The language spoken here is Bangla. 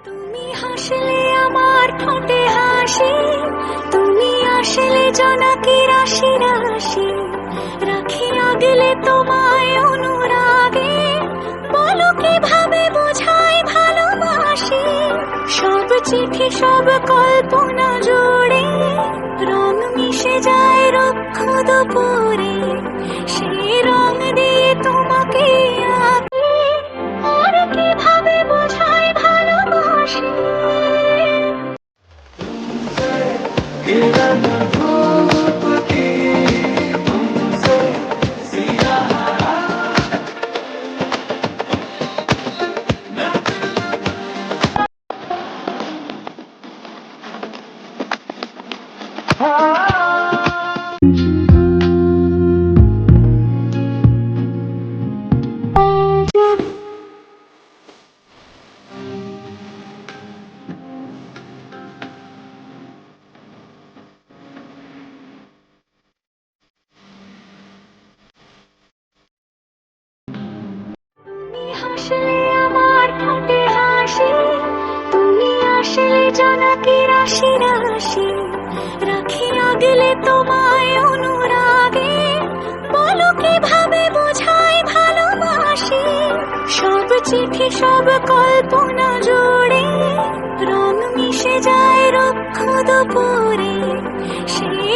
তুমি হাসলে আমার ঠোঁটে হাসি, তুমি আসলে জোনাকি রাশি রাশি, রাখি আগলে তোমায় অনুরাগে, বলো কিভাবে বোঝাই ভালোবাসি। সব চিঠি সব কল্পনা জুড়ে রং মিশে যায় রুক্ষ দুপুরে, সেই রং দিয়ে তোমাকে আঁকি, আর কিভাবে বোঝাই ভালোবাসি। হাসলে আমার ঠোঁটে হাসি, তুমি আসলে জোনাকি রাশি রাশি, রাখি আগলে তোমায় অনুরাগে, বলো কিভাবে বোঝাই ভালোবাসি। সব চিঠি সব কল্পনা জুড়ে রং মিশে যায় রুক্ষ দুপুরে, সেই